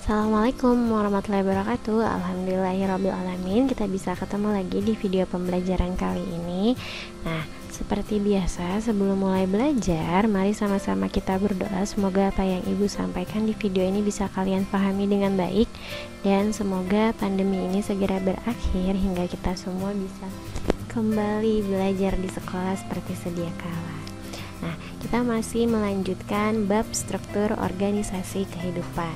Assalamualaikum warahmatullahi wabarakatuh. Alhamdulillahirrabbilalamin. Kita bisa ketemu lagi di video pembelajaran kali ini. Nah, seperti biasa sebelum mulai belajar, mari sama-sama kita berdoa. Semoga apa yang Ibu sampaikan di video ini bisa kalian pahami dengan baik, dan semoga pandemi ini segera berakhir hingga kita semua bisa kembali belajar di sekolah seperti sedia kala. Nah, kita masih melanjutkan bab struktur organisasi kehidupan.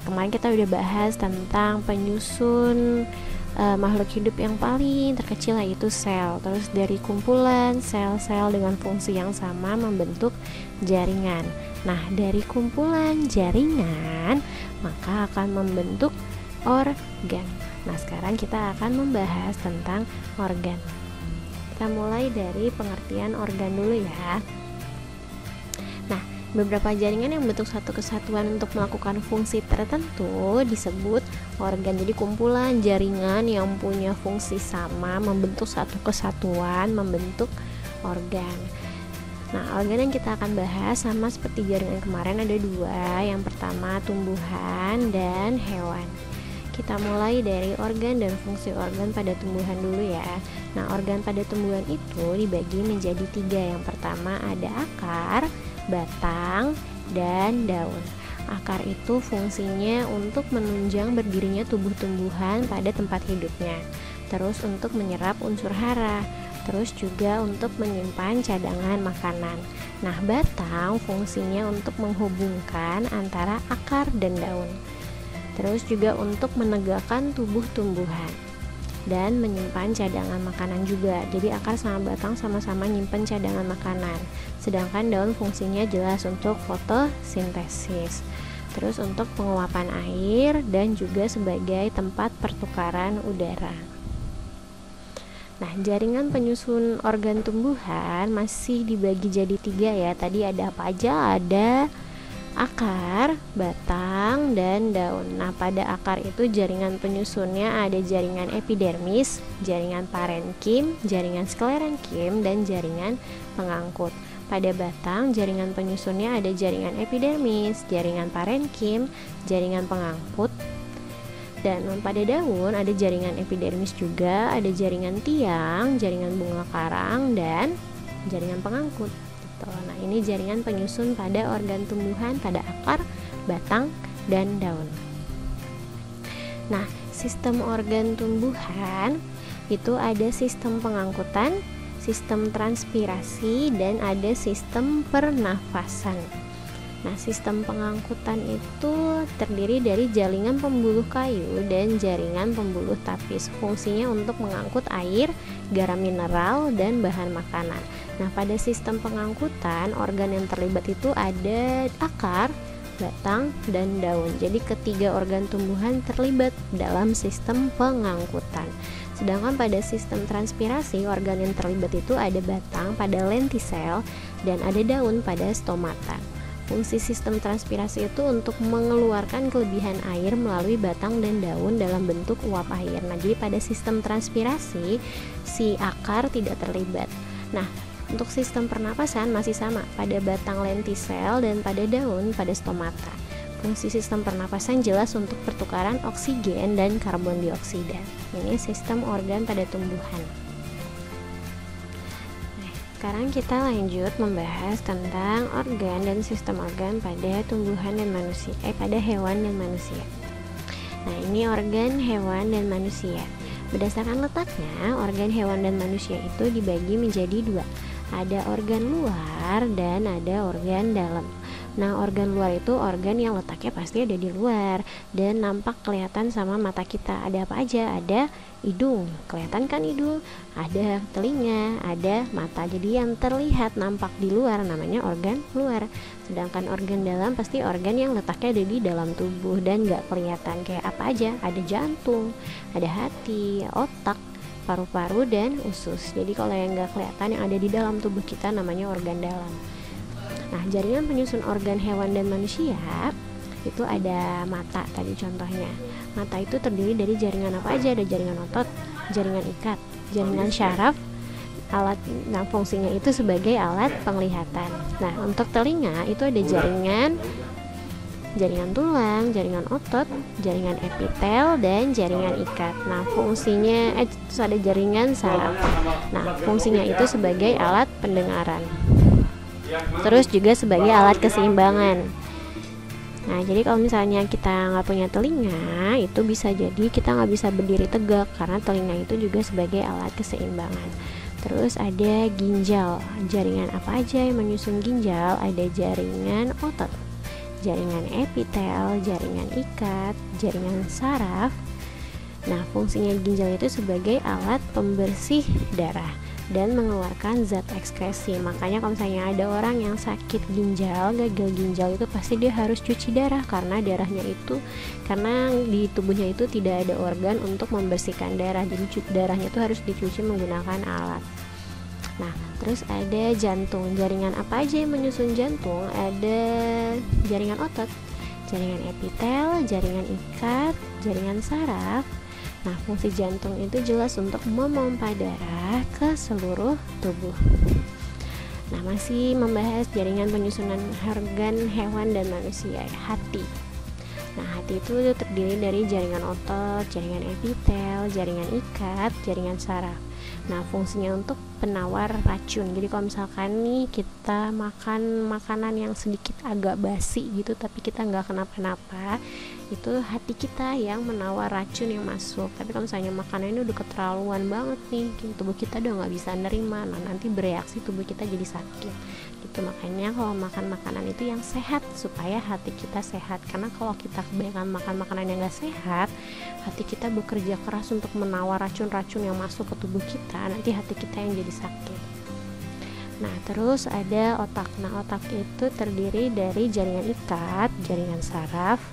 Kemarin kita udah bahas tentang penyusun makhluk hidup yang paling terkecil, yaitu sel. Terus dari kumpulan sel-sel dengan fungsi yang sama membentuk jaringan. Nah, dari kumpulan jaringan maka akan membentuk organ. Nah, sekarang kita akan membahas tentang organ. Kita mulai dari pengertian organ dulu ya. Nah, beberapa jaringan yang membentuk satu kesatuan untuk melakukan fungsi tertentu disebut organ. Jadi kumpulan jaringan yang punya fungsi sama membentuk satu kesatuan membentuk organ. Nah, organ yang kita akan bahas sama seperti jaringan kemarin ada dua. Yang pertama tumbuhan dan hewan. Kita mulai dari organ dan fungsi organ pada tumbuhan dulu ya. Nah, organ pada tumbuhan itu dibagi menjadi tiga. Yang pertama ada akar, batang, dan daun. Akar itu fungsinya untuk menunjang berdirinya tubuh tumbuhan pada tempat hidupnya. Terus untuk menyerap unsur hara. Terus juga untuk menyimpan cadangan makanan. Nah, batang fungsinya untuk menghubungkan antara akar dan daun. Terus juga untuk menegakkan tubuh tumbuhan dan menyimpan cadangan makanan juga. Jadi akar sama batang sama-sama nyimpen cadangan makanan. Sedangkan daun fungsinya jelas untuk fotosintesis. Terus untuk penguapan air dan juga sebagai tempat pertukaran udara. Nah, jaringan penyusun organ tumbuhan masih dibagi jadi tiga ya. Tadi ada apa aja? Ada akar, batang, dan daun. Nah, pada akar itu jaringan penyusunnya ada jaringan epidermis, jaringan parenkim, jaringan sklerenkim, dan jaringan pengangkut. Pada batang, jaringan penyusunnya ada jaringan epidermis, jaringan parenkim, jaringan pengangkut. Dan pada daun ada jaringan epidermis juga, ada jaringan tiang, jaringan bunga karang, dan jaringan pengangkut. Nah, ini jaringan penyusun pada organ tumbuhan pada akar, batang, dan daun. Nah, sistem organ tumbuhan itu ada sistem pengangkutan, sistem transpirasi, dan ada sistem pernafasan. Nah, sistem pengangkutan itu terdiri dari jaringan pembuluh kayu dan jaringan pembuluh tapis. Fungsinya untuk mengangkut air, garam mineral, dan bahan makanan. Nah, pada sistem pengangkutan, organ yang terlibat itu ada akar, batang, dan daun. Jadi ketiga organ tumbuhan terlibat dalam sistem pengangkutan. Sedangkan pada sistem transpirasi, organ yang terlibat itu ada batang pada lentisel dan ada daun pada stomata. Fungsi sistem transpirasi itu untuk mengeluarkan kelebihan air melalui batang dan daun dalam bentuk uap air. Nah, jadi pada sistem transpirasi, si akar tidak terlibat. Nah, untuk sistem pernapasan masih sama pada batang lentisel dan pada daun pada stomata. Fungsi sistem pernapasan jelas untuk pertukaran oksigen dan karbon dioksida. Ini sistem organ pada tumbuhan. Sekarang kita lanjut membahas tentang organ dan sistem organ pada tumbuhan dan manusia, pada hewan dan manusia. Nah, ini organ hewan dan manusia. Berdasarkan letaknya, organ hewan dan manusia itu dibagi menjadi dua. Ada organ luar dan ada organ dalam. Nah, organ luar itu organ yang letaknya pasti ada di luar dan nampak kelihatan sama mata kita. Ada apa aja? Ada hidung, kelihatan kan hidung, ada telinga, ada mata. Jadi yang terlihat nampak di luar namanya organ luar. Sedangkan organ dalam pasti organ yang letaknya ada di dalam tubuh dan gak kelihatan. Kayak apa aja? Ada jantung, ada hati, otak, paru-paru, dan usus. Jadi kalau yang gak kelihatan yang ada di dalam tubuh kita namanya organ dalam. Nah, jaringan penyusun organ hewan dan manusia itu ada mata tadi contohnya. Mata itu terdiri dari jaringan apa aja? Ada jaringan otot, jaringan ikat, jaringan syaraf, alat. Nah, fungsinya itu sebagai alat penglihatan. Nah, untuk telinga itu ada jaringan jaringan tulang, jaringan otot, jaringan epitel, dan jaringan ikat. Nah, fungsinya terus ada jaringan saraf. Nah, fungsinya itu sebagai alat pendengaran. Terus juga sebagai alat keseimbangan. Nah, jadi kalau misalnya kita nggak punya telinga, itu bisa jadi kita nggak bisa berdiri tegak karena telinga itu juga sebagai alat keseimbangan. Terus ada ginjal. Jaringan apa aja yang menyusun ginjal? Ada jaringan otot, jaringan epitel, jaringan ikat, jaringan saraf. Nah, fungsinya ginjal itu sebagai alat pembersih darah dan mengeluarkan zat ekskresi. Makanya kalau misalnya ada orang yang sakit ginjal, gagal ginjal, itu pasti dia harus cuci darah karena karena di tubuhnya itu tidak ada organ untuk membersihkan darah. Jadi darahnya itu harus dicuci menggunakan alat. Nah, terus ada jantung. Jaringan apa aja yang menyusun jantung? Ada jaringan otot, jaringan epitel, jaringan ikat, jaringan saraf. Nah, fungsi jantung itu jelas untuk memompa darah ke seluruh tubuh. Nah, masih membahas jaringan penyusunan organ hewan dan manusia, hati. Nah, hati itu terdiri dari jaringan otot, jaringan epitel, jaringan ikat, jaringan saraf. Nah, fungsinya untuk penawar racun. Jadi kalau misalkan nih kita makan makanan yang sedikit agak basi gitu, tapi kita nggak kenapa-napa, itu hati kita yang menawar racun yang masuk. Tapi kalau misalnya makanan ini udah keterlaluan banget nih, tubuh kita udah nggak bisa nerima, nah nanti bereaksi tubuh kita jadi sakit gitu. Makanya kalau makan makanan itu yang sehat supaya hati kita sehat, karena kalau kita kebanyakan makan makanan yang nggak sehat, hati kita bekerja keras untuk menawar racun-racun yang masuk ke tubuh kita, nanti hati kita yang jadi sakit. Nah, terus ada otak. Nah, otak itu terdiri dari jaringan ikat, jaringan saraf.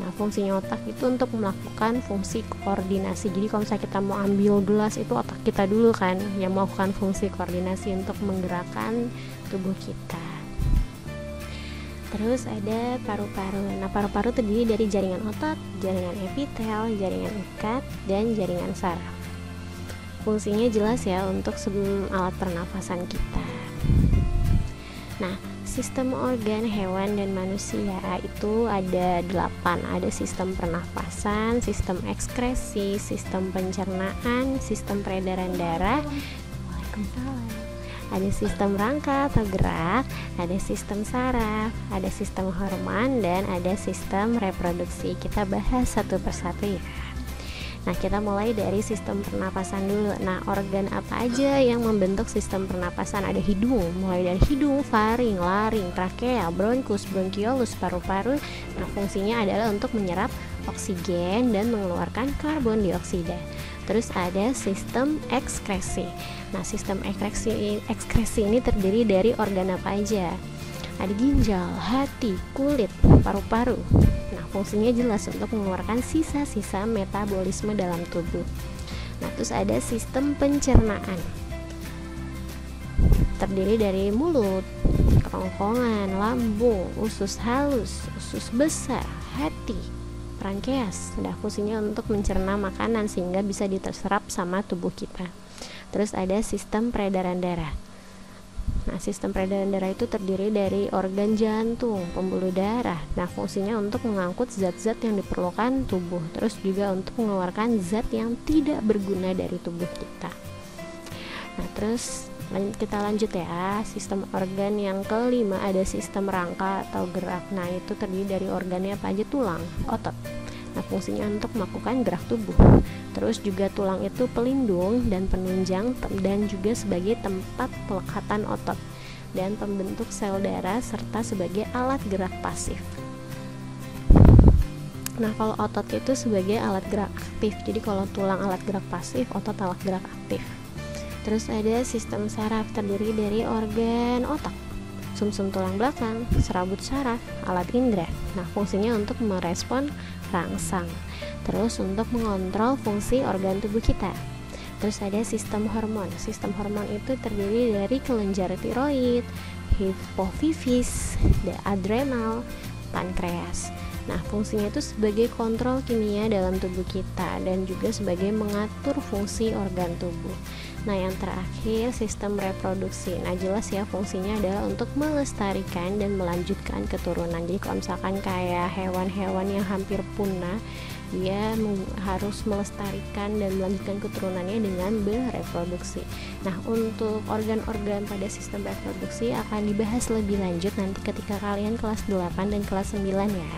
Nah, fungsinya otak itu untuk melakukan fungsi koordinasi. Jadi kalau misalnya kita mau ambil gelas, itu otak kita dulu kan yang melakukan fungsi koordinasi untuk menggerakkan tubuh kita. Terus ada paru-paru. Nah, paru-paru terdiri dari jaringan otot, jaringan epitel, jaringan ikat, dan jaringan saraf. Fungsinya jelas ya untuk alat pernafasan kita. Nah, sistem organ hewan dan manusia itu ada 8. Ada sistem pernafasan, sistem ekskresi, sistem pencernaan, sistem peredaran darah, ada sistem rangka atau gerak, ada sistem saraf, ada sistem hormon, dan ada sistem reproduksi. Kita bahas satu persatu ya. Nah, kita mulai dari sistem pernapasan dulu. Nah, organ apa aja yang membentuk sistem pernapasan? Ada hidung, mulai dari hidung, faring, laring, trakea, bronkus, bronkiolus, paru-paru. Nah, fungsinya adalah untuk menyerap oksigen dan mengeluarkan karbon dioksida. Terus ada sistem ekskresi. Nah, sistem ekskresi ini terdiri dari organ apa aja? Ada ginjal, hati, kulit, paru-paru. Nah, fungsinya jelas untuk mengeluarkan sisa-sisa metabolisme dalam tubuh. Nah, terus ada sistem pencernaan. Terdiri dari mulut, kerongkongan, lambung, usus halus, usus besar, hati, pankreas. Nah, fungsinya untuk mencerna makanan sehingga bisa diterserap sama tubuh kita. Terus ada sistem peredaran darah. Nah, sistem peredaran darah itu terdiri dari organ jantung, pembuluh darah. Nah, fungsinya untuk mengangkut zat-zat yang diperlukan tubuh, terus juga untuk mengeluarkan zat yang tidak berguna dari tubuh kita. Nah, terus kita lanjut ya. Sistem organ yang kelima ada sistem rangka atau gerak. Nah, itu terdiri dari organnya apa aja? Tulang, otot. Nah, fungsinya untuk melakukan gerak tubuh. Terus juga tulang itu pelindung dan penunjang dan juga sebagai tempat pelekatan otot dan pembentuk sel darah serta sebagai alat gerak pasif. Nah, kalau otot itu sebagai alat gerak aktif. Jadi kalau tulang alat gerak pasif, otot alat gerak aktif. Terus ada sistem saraf terdiri dari organ otak, sumsum tulang belakang, serabut saraf, alat indera. Nah, fungsinya untuk merespon rangsang. Terus untuk mengontrol fungsi organ tubuh kita. Terus ada sistem hormon. Sistem hormon itu terdiri dari kelenjar tiroid, hipofis, adrenal, pankreas. Nah, fungsinya itu sebagai kontrol kimia dalam tubuh kita dan juga sebagai mengatur fungsi organ tubuh. Nah, yang terakhir sistem reproduksi. Nah, jelas ya fungsinya adalah untuk melestarikan dan melanjutkan keturunan. Jadi kalau misalkan kayak hewan-hewan yang hampir punah, dia harus melestarikan dan melanjutkan keturunannya dengan bereproduksi. Nah, untuk organ-organ pada sistem reproduksi akan dibahas lebih lanjut nanti ketika kalian kelas 8 dan kelas 9 ya.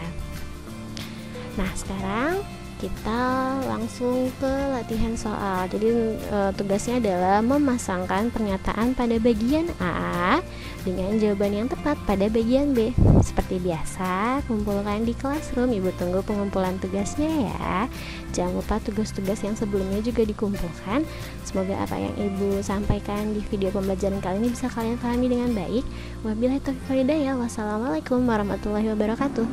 Nah, sekarang kita langsung ke latihan soal. Jadi tugasnya adalah memasangkan pernyataan pada bagian A dengan jawaban yang tepat pada bagian B. Seperti biasa, kumpulkan di Classroom. Ibu tunggu pengumpulan tugasnya ya. Jangan lupa tugas-tugas yang sebelumnya juga dikumpulkan. Semoga apa yang Ibu sampaikan di video pembelajaran kali ini bisa kalian pahami dengan baik. Wabillahi taufiq wal hidayah. Wassalamualaikum warahmatullahi wabarakatuh.